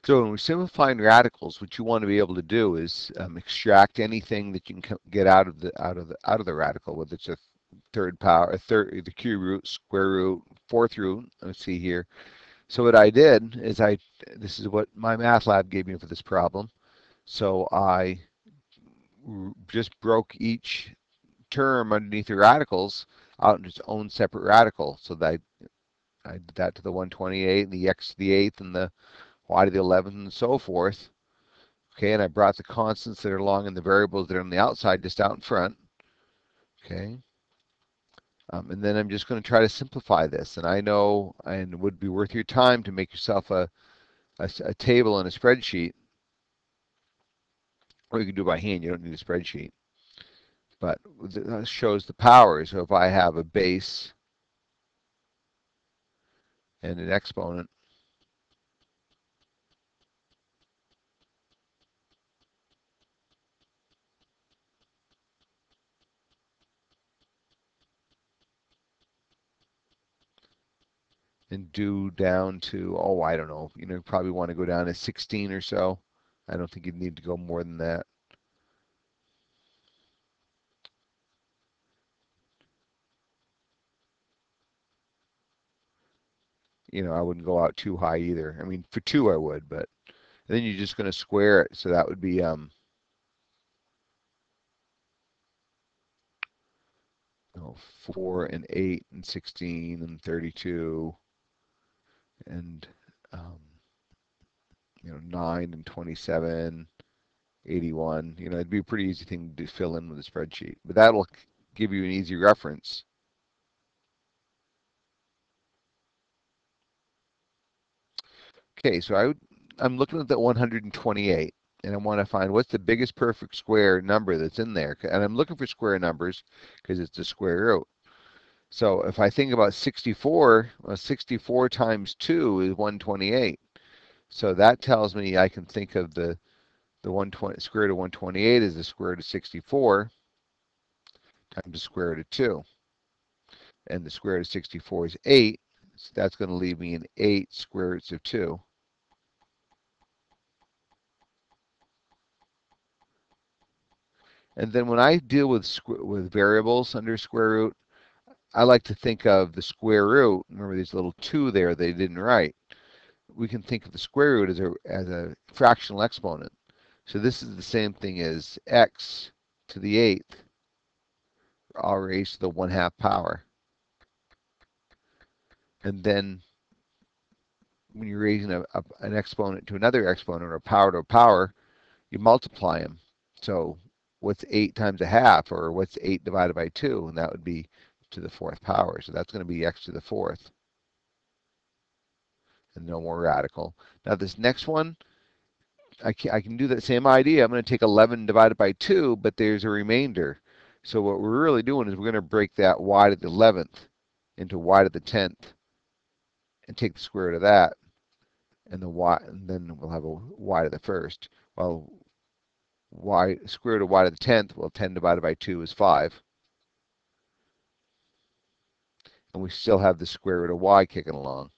So when we're simplifying radicals, what you want to be able to do is extract anything that you can get out of the radical, whether it's a third power, the cube root, square root, fourth root. Let's see here. So what I did is this is what my math lab gave me for this problem. So I just broke each term underneath the radicals out into its own separate radical. So that I did that to the 128, and the x to the 8th, and the y to the 11th, and so forth. Okay, and I brought the constants that are along and the variables that are on the outside just out in front. Okay, and then I'm just going to try to simplify this. And I know, and it would be worth your time to make yourself a table and a spreadsheet, or you can do it by hand. You don't need a spreadsheet. But that shows the powers. So if I have a base and an exponent, and do down to, oh, I don't know, you probably want to go down to 16 or so. I don't think you need to go more than that. I wouldn't go out too high either. I mean, for 2 I would, but then you're just going to square it. So that would be 4 and 8 and 16 and 32 and um, 9 and 27, 81. It'd be a pretty easy thing to fill in with a spreadsheet, but that'll give you an easy reference. Okay, so I'm looking at that 128, and I want to find what's the biggest perfect square number that's in there. And I'm looking for square numbers because it's the square root. So if I think about 64, well, 64 times 2 is 128. So that tells me I can think of the 120 square root of 128 is the square root of 64 times the square root of 2. And the square root of 64 is 8. So that's going to leave me an 8 square roots of 2. And then when I deal with variables under square root, I like to think of the square root. Remember these little 2 there they didn't write. We can think of the square root as a fractional exponent. So this is the same thing as x to the 8th, all raised to the 1/2 power. And then when you're raising an exponent to another exponent, or a power to a power, you multiply them. So what's 8 times 1/2, or what's 8 divided by 2? And that would be to the 4th power. So that's going to be x to the 4th. And no more radical. Now this next one, I can do that same idea. I'm going to take 11 divided by 2, but there's a remainder. So what we're really doing is we're going to break that y to the 11th into y to the 10th and take the square root of that. And then we'll have a y to the 1st. Well, square root of y to the 10th, well, 10 divided by 2 is 5. And we still have the square root of y kicking along.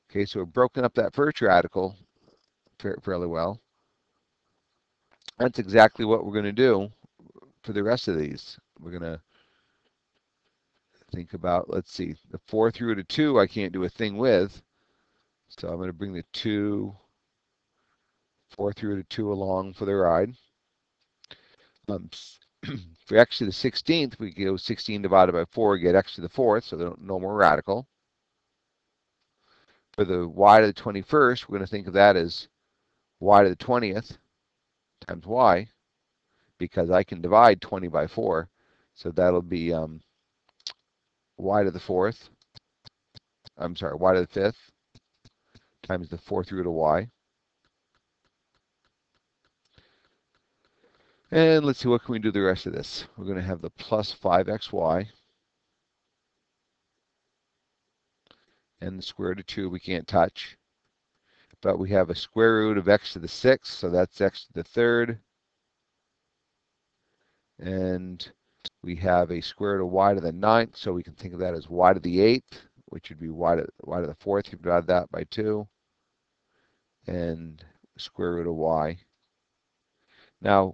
Okay, so we've broken up that first radical fairly well. That's exactly what we're going to do for the rest of these. We're going to think about, let's see, the 4th root of 2 I can't do a thing with. So I'm going to bring the 4th root of 2 along for the ride. For x to the 16th, we go 16 divided by 4, get x to the 4th, so no more radical. For the y to the 21st, we're going to think of that as y to the 20th times y, because I can divide 20 by 4. So that'll be y to the 4th, I'm sorry, y to the 5th times the 4th root of y. And let's see, what can we do the rest of this? We're going to have the plus 5xy. And the square root of 2 we can't touch. But we have a square root of x to the 6th, so that's x to the 3rd. And we have a square root of y to the 9th, so we can think of that as y to the 8th, which would be y to the 4th. You divide that by 2. and square root of y. Now,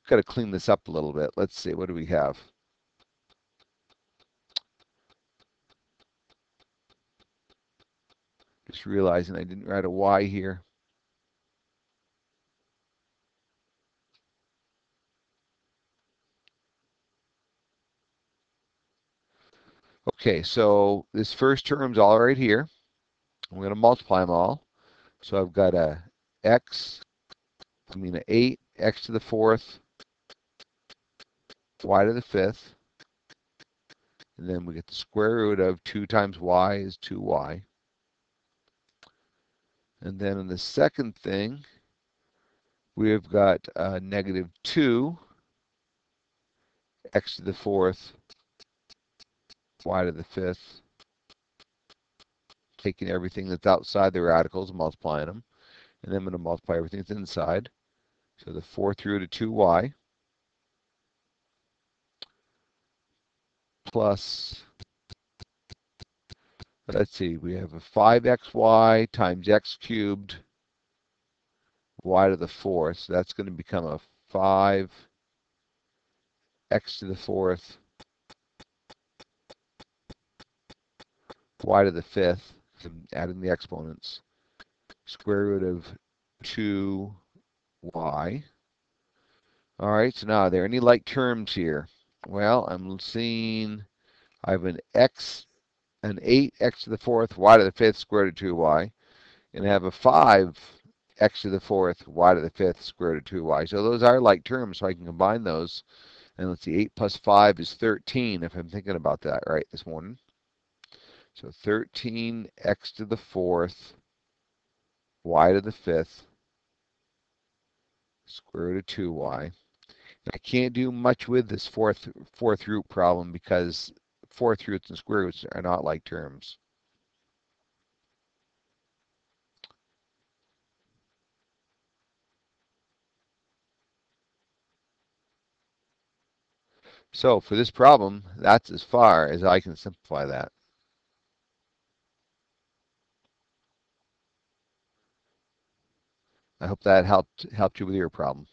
got to clean this up a little bit. Let's see, what do we have? Just realizing I didn't write a y here. Okay, so this first term's all right here. I'm going to multiply them all. So I've got a 8, x to the 4th, y to the 5th. And then we get the square root of 2 times y is 2y. And then in the second thing, we've got negative 2, x to the 4th, y to the 5th, taking everything that's outside the radicals and multiplying them. And then I'm going to multiply everything that's inside. So the 4th root of 2y plus, let's see, we have a 5xy times x cubed y to the 4th. So that's going to become a 5x to the 4th y to the 5th. So I'm adding the exponents. Square root of 2y. All right, so now are there any like terms here? Well, I'm seeing I have an 8x to the 4th y to the 5th square root of 2y. And I have a 5x to the 4th y to the 5th square root of 2y. So those are like terms, so I can combine those. And let's see, 8 plus 5 is 13, if I'm thinking about that right this morning. So 13x to the 4th y to the 5th square root of 2y. I can't do much with this fourth root problem because fourth roots and square roots are not like terms. So for this problem, that's as far as I can simplify that. I hope that helped you with your problem.